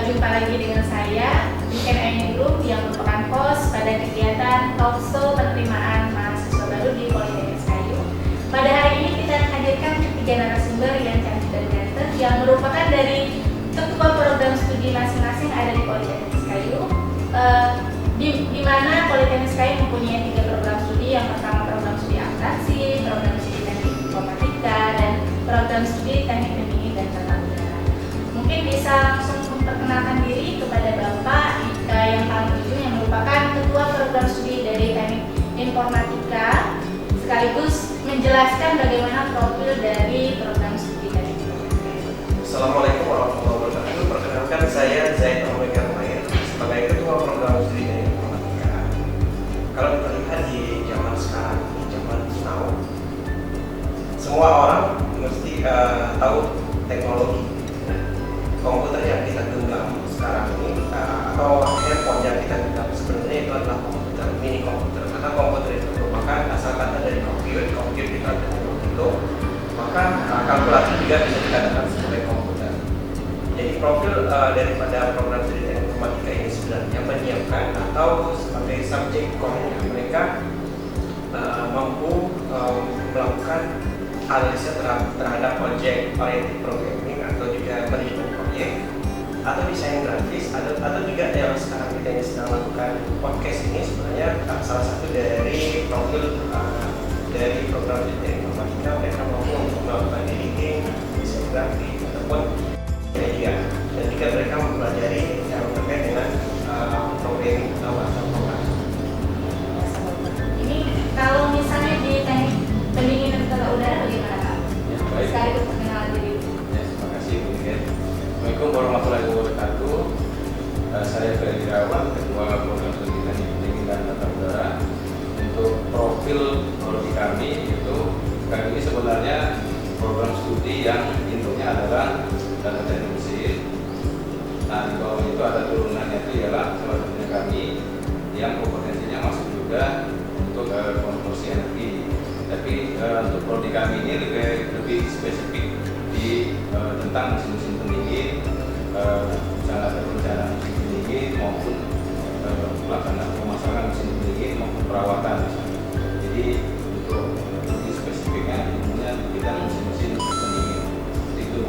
jumpa lagi dengan saya, Niken Ainingrum, yang merupakan host pada kegiatan talkshow penerimaan mahasiswa baru di Politeknik Kayu. Pada hari ini kita hadirkan ketiga narasumber yang cantik dan ganteng yang merupakan dari ketua program studi masing-masing ada di Politeknik Kayu. Di mana Politeknik Kayu mempunyai 3 program studi. Yang pertama program studi akuntansi, program studi teknik informatika, dan program studi teknik pendingin dan tata udara. Mungkin bisa langsung memperkenalkan diri kepada Bapak Ika yang paling ujung yang merupakan ketua program studi dari teknik informatika, sekaligus menjelaskan bagaimana profil dari program studi teknik informatika. Assalamualaikum warahmatullahi wabarakatuh. Perkenalkan saya Zaid Omega Mayer sebagai ketua program studi teknik informatika. Kalau kita lihat di zaman sekarang, di zaman now, semua orang mesti tahu teknologi. Komputer yang kita genggam sekarang ini atau handphone yang kita genggam sebenarnya itu adalah komputer, mini komputer. Karena komputer itu merupakan asal kata dari compute itu adalah itu, maka kalkulasi juga bisa dikatakan sebagai komputer. Jadi profil daripada program studi teknik informatika ini sebenarnya menyiapkan atau sebagai subjek core-nya mereka mampu melakukan analisa terhadap objek oriented programming atau juga manajemen proyek atau desain grafis atau juga yang sekarang kita ini sedang lakukan podcast ini sebenarnya salah satu dari profil dari program studi informatika. Mereka mampu untuk melakukan editing, desain grafis ataupun media, dan juga mereka mempelajari yang terkait dengan programming atau program. Ini kalau misalnya di teknik pendingin dan tata udara bagaimana Pak? Ya, baik. Sekaligus perkenalan diri. Ya, terima kasih Bu Niken. Assalamualaikum warahmatullahi wabarakatuh. Saya Ferry Irawan, ketua program studi teknik pendingin dan tata udara. Untuk profil prodi kami ini sebenarnya program studi yang intinya adalah data teknik mesin. Nah, di bawah itu ada turunannya, itu ialah salah satunya kami yang kompetensinya masuk juga untuk konversi energi. Tapi untuk prodi kami ini lebih spesifik di tentang mesin-mesin pendingin, misalnya ada perencanaan mesin pendingin maupun pelaksanaan pemasangan mesin pendingin maupun perawatan. Jadi untuk lebih spesifiknya ilmunya di bidang mesin-mesin pendingin itu.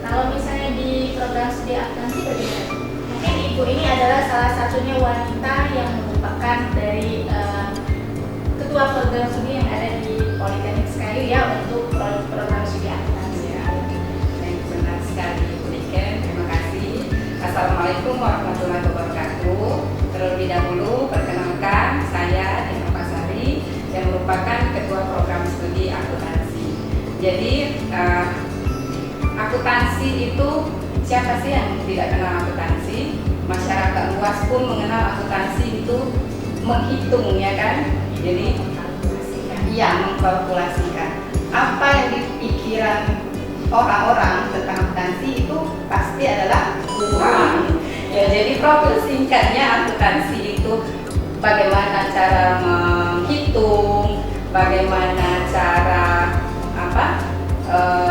Kalau misalnya di program studi akuntansi bagaimana? Mungkin Ibu ini adalah salah satunya wanita yang merupakan dari ketua program studi yang ada di Politeknik Kayu ya untuk program studi akuntansi. Ya, baik, benar sekali Bu Niken, terima kasih. Assalamualaikum warahmatullahi wabarakatuh. Terlebih dahulu perkenalkan saya Dina Pasari yang merupakan ketua program studi akuntansi. Jadi akuntansi itu siapa sih yang tidak kenal akuntansi? Masyarakat luas pun mengenal akuntansi itu menghitung, ya kan? Jadi mengkalkulasikan apa yang di pikiran orang-orang tentang akuntansi itu pasti adalah uang. Ya, jadi profil singkatnya akuntansi itu bagaimana cara menghitung, bagaimana cara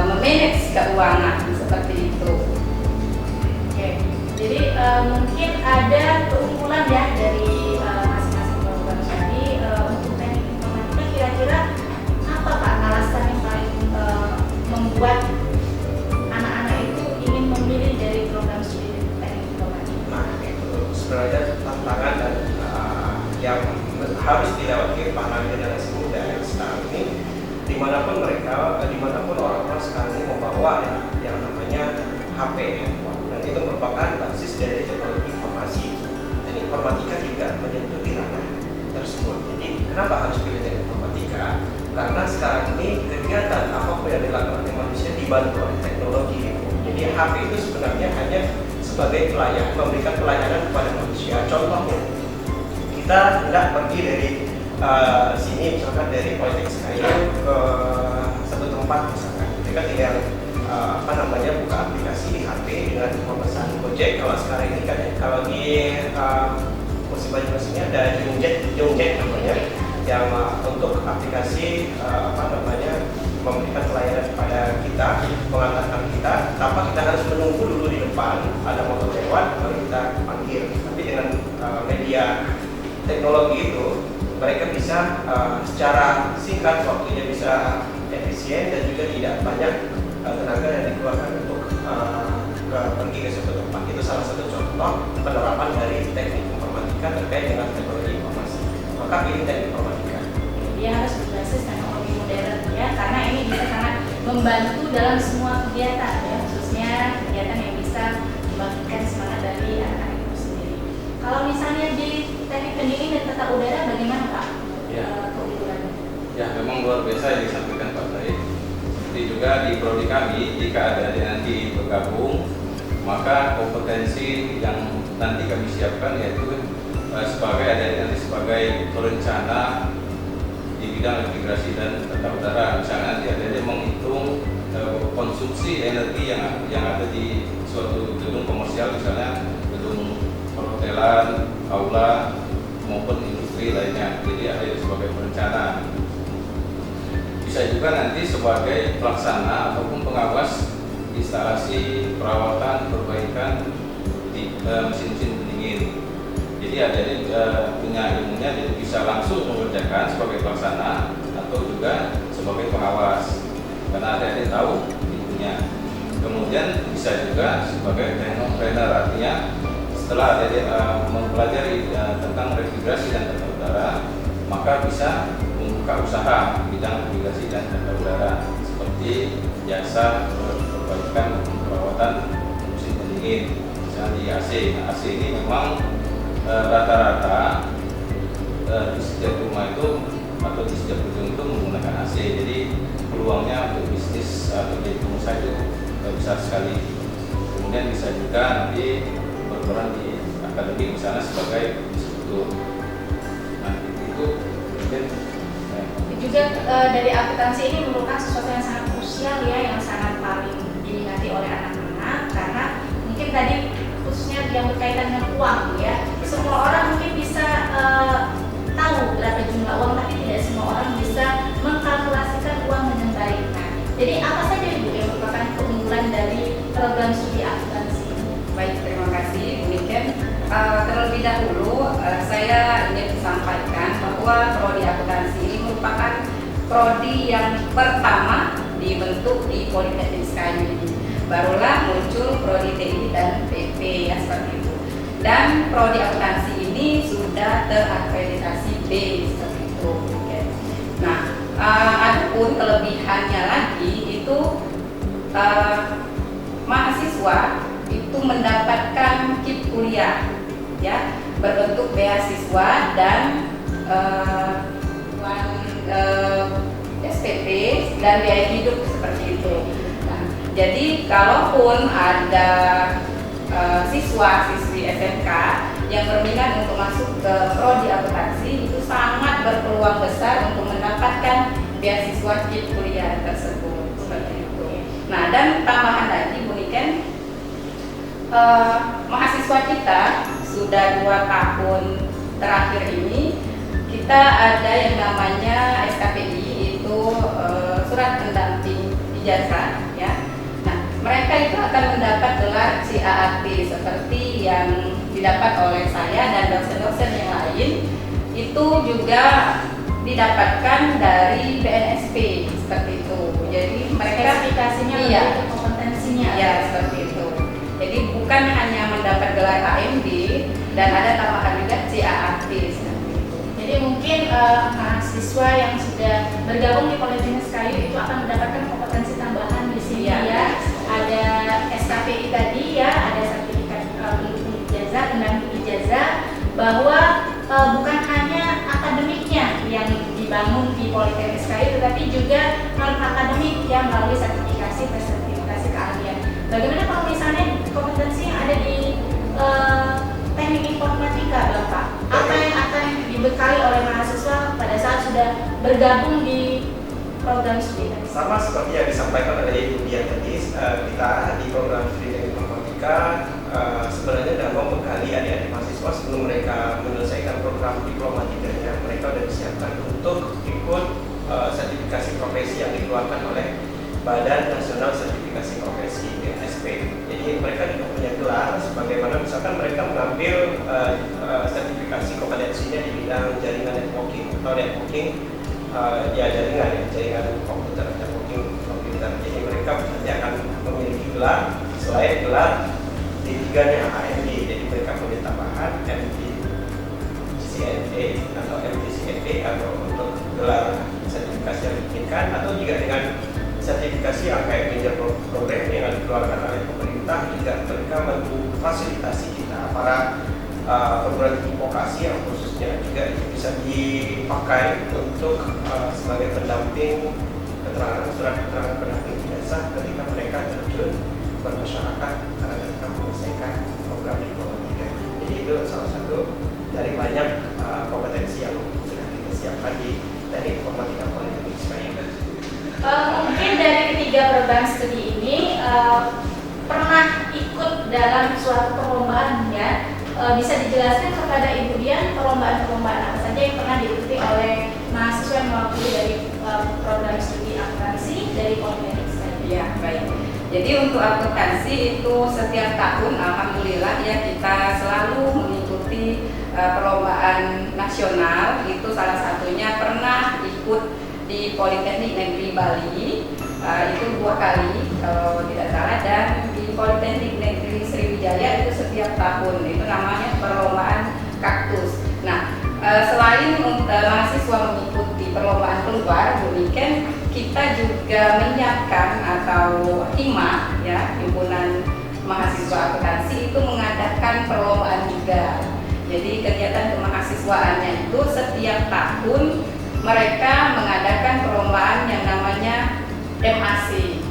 memanage keuangan seperti itu. Oke, jadi mungkin ada keunggulan ya dari masing-masing program tadi. Untuk teknik informatika kira-kira apa Pak alasan yang paling membuat anak-anak itu ingin memilih dari program studi teknik informatika? Nah, itu sebenarnya tantangan dan yang harus dilewati para generasi muda yang sekarang ini, dimanapun orang-orang sekarang ini membawa yang namanya HP, handphone, dan itu merupakan basis dari teknologi informasi, dan informatika juga menyentuh di ranah tersebut. Jadi kenapa harus pilih teknik informatika? Karena sekarang ini kegiatan apapun yang dilakukan oleh manusia dibantu oleh teknologi. Jadi HP itu sebenarnya hanya sebagai pelayan, memberikan pelayanan kepada manusia. Contohnya, kita hendak pergi dari sini, misalkan dari Politeknik Kayu ke satu tempat, misalkan kita tinggal buka aplikasi di HP dengan memesan Gojek. Kalau sekarang ini kan kalau di musim Banyumas ini ada Jongjet namanya, yang untuk aplikasi memberikan pelayanan kepada kita, mengantarkan kita tanpa kita harus menunggu dulu di depan depan ada motor lewat baru kita panggil. Tapi dengan media teknologi itu mereka bisa secara singkat, waktunya bisa efisien dan juga tidak banyak tenaga yang dikeluarkan untuk pergi ke suatu tempat. Itu salah satu contoh penerapan dari teknik informatika terkait dengan teknologi informasi. Maka pilih teknik informatika. Dia harus berbasis teknologi modern ya, karena ini bisa sangat membantu dalam semua kegiatan ya, khususnya kegiatan yang bisa membangkitkan semangat dari anak-anak itu sendiri. Kalau misalnya di teknik pendingin dan tata udara bagaimana Pak? Ya. Keunggulannya? Ya, memang luar biasa yang disampaikan Pak Said. Seperti juga di prodi kami, jika ada nanti bergabung, maka kompetensi yang nanti kami siapkan yaitu sebagai perencana di bidang integrasi dan tata udara. Misalnya nanti menghitung konsumsi energi yang ada di suatu gedung komersial, misalnya gedung perhotelan, aula maupun industri lainnya. Jadi ada sebagai perencana. Bisa juga nanti sebagai pelaksana ataupun pengawas instalasi perawatan perbaikan di mesin-mesin pendingin. Jadi ada punya ilmunya, jadi bisa langsung mengerjakan sebagai pelaksana atau juga sebagai pengawas karena ada yang tahu ilmunya. Kemudian bisa juga sebagai trainer, artinya setelah ada mempelajari tentang refrigerasi dan tata udara, maka bisa membuka usaha bidang refrigerasi dan tata udara seperti jasa perbaikan perawatan mesin pendingin, misalnya di AC. Nah, AC ini memang rata-rata di setiap rumah itu atau di setiap gedung itu menggunakan AC. Jadi peluangnya untuk bisnis atau jadi pengusaha itu besar sekali. Kemudian bisa juga nanti berperan di akademik, misalnya sebagai instruktur. Nah itu mungkin juga dari akuntansi ini merupakan sesuatu yang sangat krusial ya, yang sangat paling diminati oleh anak-anak, karena mungkin tadi khususnya yang berkaitan dengan uang ya, semua orang mungkin bisa tahu berapa jumlah uang, tapi tidak semua orang bisa mengkalkulasikan uang dengan baik. Nah, jadi apa saja Ibu yang merupakan keunggulan dari program studi akuntansi? Baik, terima kasih Bu Niken. Terlebih dahulu saya ingin sampaikan bahwa prodi akuntansi ini merupakan prodi yang pertama dibentuk di Politeknik SKY ini. Barulah muncul prodi TI dan PP ya, seperti itu. Dan prodi akuntansi ini sudah terakreditasi B seperti itu. Nah, adapun kelebihannya lagi itu mahasiswa itu mendapatkan KIP kuliah ya, berbentuk beasiswa dan SPP dan biaya hidup seperti itu. Nah, jadi kalaupun ada siswa-siswi SMK yang berminat untuk masuk ke prodi akuntansi, itu sangat berpeluang besar untuk mendapatkan beasiswa KIP kuliah tersebut seperti itu. Nah, dan tambahan lagi Bu Niken, mahasiswa kita sudah 2 tahun terakhir ini kita ada yang namanya SKPI, itu surat pendamping ijazah ya. Nah, mereka itu akan mendapat gelar CAAT seperti yang didapat oleh saya dan dosen-dosen yang lain. Itu juga didapatkan dari BNSP seperti itu. Jadi mereka Sertifikasinya iya, lebih ke kompetensinya. iya seperti itu. Jadi bukan hanya mendapat gelar AMD dan ada tambahan juga CAAT seperti itu. Jadi mungkin mahasiswa yang sudah bergabung di Politeknik SKY itu akan mendapatkan kompetensi tambahan di sini Iya. ya. Ada SKPI tadi ya, ada sertifikat pendukung ijazah, pendamping ijazah, bahwa bukan hanya akademiknya yang dibangun di Politeknik SKY, tetapi juga non akademik yang melalui sertifikasi keahlian. Bagaimana kalau misalnya kompetensi yang ada di teknik informatika Bapak? Apa yang akan dibekali oleh mahasiswa pada saat sudah bergabung di program studi tadi? Sama seperti yang disampaikan oleh Ibu Dian tadi, kita di program studi teknik informatika sebenarnya sudah membekali adik-adik mahasiswa sebelum mereka menyelesaikan program diplomatikanya, mereka sudah disiapkan untuk ikut sertifikasi profesi yang dikeluarkan oleh Badan Nasional Sertifikasi Profesi BNSP. Jadi mereka juga punya networking ya jaringan komputer, networking komputer. Jadi mereka nanti akan memiliki gelar selain gelar D3-nya AMD. Jadi mereka punya tambahan MD-CNA atau MD-CNA atau untuk gelar sertifikasi yang diinginkan, atau juga dengan sertifikasi yang kayak major program yang dikeluarkan oleh pemerintah. Juga mereka memfasilitasi kita para perguruan tinggi vokasi yang khususnya juga bisa dipakai untuk sebagai pendamping surat keterangan pendamping ijazah ketika mereka terjun bermasyarakat ketika menyelesaikan program informatika. Jadi itu salah satu dari banyak kompetensi yang sudah kita siapkan di Teknik Informatika Politeknik SKY. Mungkin dari ketiga program studi ini pernah ikut dalam suatu perlombaan ya. Bisa dijelaskan kepada Ibu Dian perlombaan-perlombaan apa saja yang pernah diikuti oleh mahasiswa yang mewakili dari program studi akuntansi dari Politeknik SKY? Ya, baik. Jadi untuk akuntansi itu setiap tahun alhamdulillah ya kita selalu mengikuti perlombaan nasional. Itu salah satunya pernah ikut di Politeknik Negeri Bali, itu 2 kali kalau tidak salah, dan di Politeknik Negeri Sriwijaya itu setiap tahun, itu namanya perlombaan kaktus. Nah, selain mahasiswa mengikuti perlombaan keluar, demikian kita juga menyiapkan atau HIMA ya, Himpunan Mahasiswa Akuntansi itu mengadakan perlombaan juga. Jadi kegiatan kemahasiswaannya itu setiap tahun mereka mengadakan perlombaan yang namanya MAC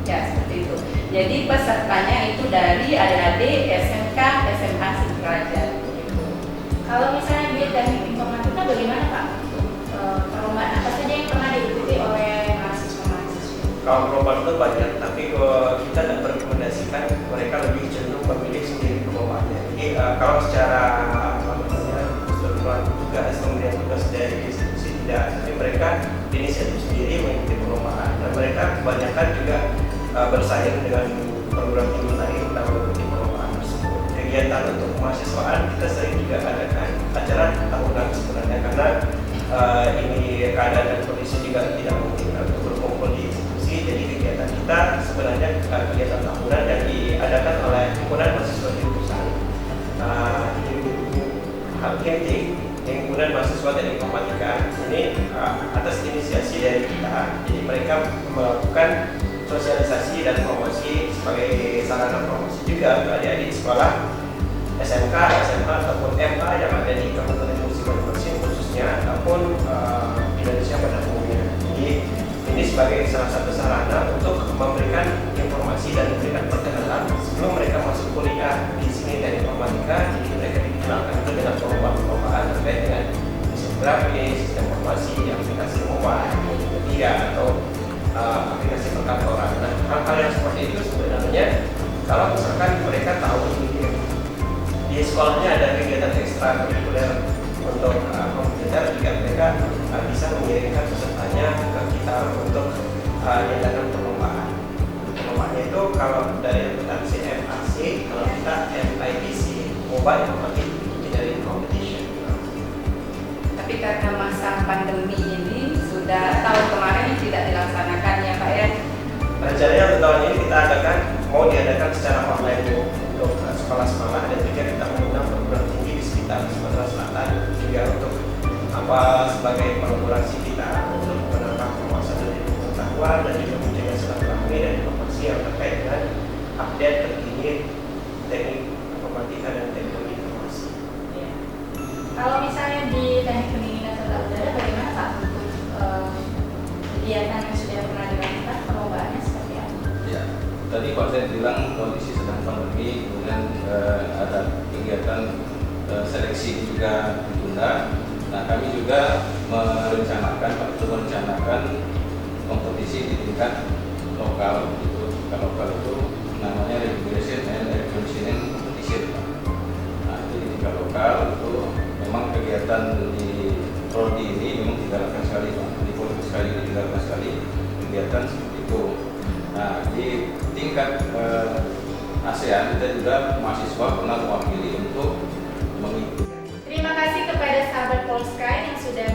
ya, seperti itu. Jadi pesertanya itu dari adik-adik SMK, SMA Sudrajat gitu. Kalau misalnya di Teknik Informatika bagaimana Pak? Perlombaan apa saja yang pernah diikuti oleh mahasiswa-mahasiswa? Kalau perlombaan itu banyak, tapi kita tidak merekomendasikan mereka lebih cenderung memilih sendiri perlombaannya. Jadi kalau secara keseluruhan tugas, pemberian tugas dari institusi tidak, tapi mereka inisiatif sendiri mengikuti perlombaan, dan mereka kebanyakan juga bersaing dengan perguruan tinggi lain dalam mengikuti perlombaan tersebut. Kegiatan untuk kemahasiswaan kita sering juga adakan acara tahunan sebenarnya, karena ini keadaan dan kondisi juga tidak mungkin untuk berkumpul di institusi. Jadi kegiatan kita sebenarnya kegiatan tahunan yang diadakan oleh Himpunan Mahasiswa Jurusan Himpunan Mahasiswa Teknik Informatika ini atas inisiasi dari kita. Jadi mereka melakukan sosialisasi dan promosi sebagai sarana promosi juga untuk adik-adik sekolah SMK, SMA ataupun MA yang ada di Kabupaten Musi Banyu khususnya, ataupun Indonesia pada umumnya. Jadi ini sebagai salah satu sarana untuk memberikan informasi dan memberikan perkenalan sebelum mereka masuk kuliah di sini Teknik Informatika. Jadi mereka dikenalkan itu dengan perlombaan terkait dengan sistem grafis, sistem informasi, aplikasi mobile, multimedia atau aplikasi perkantoran. Nah, hal-hal yang seperti itu sebenarnya kalau misalkan mereka tahu di sekolahnya ada kegiatan ekstra kurikuler untuk komputer, juga mereka bisa mengirimkan pesertanya ke kita untuk diadakan perlombaan. Perlombaannya itu kalau dari akuntansi MAC, kalau kita MIPC, Mobile Informative Engineering Competition. Tapi karena masa pandemi ini sudah tahun kemarin tidak dilaksanakan ya Pak ya. Rencananya untuk tahun ini kita mau diadakan secara online untuk sekolah-sekolah, dan juga kita mengundang perguruan tinggi di sekitar Sumatera Selatan juga untuk sebagai kolaborasi kita untuk menambah wawasan dan pengetahuan, dan juga menjaga silaturahmi dan informasi yang terkait dengan update terkini teknik informatika dan teknologi informasi. Ya. Kalau misalnya di Teknik Pendinginan Tata Udara bagaimana Pak untuk kegiatan yang sudah pernah dilakukan, perlombaannya seperti apa? Ya, tadi Pak saya bilang kondisi sedang pandemi, kemudian ada kegiatan seleksi juga ditunda. Nah, kami juga merencanakan kompetisi di tingkat lokal. Itu tingkat lokal itu namanya Regulation and Expansion Competition. Nah, jadi tingkat lokal itu memang kegiatan di prodi ini memang digalakkan sekali, Pak. Di prodi sekali ini digalakkan sekali kegiatan seperti itu. Nah, di tingkat ASEAN kita juga mahasiswa pernah mewakili untuk mengikuti. Terima kasih kepada sahabat Polsky yang sudah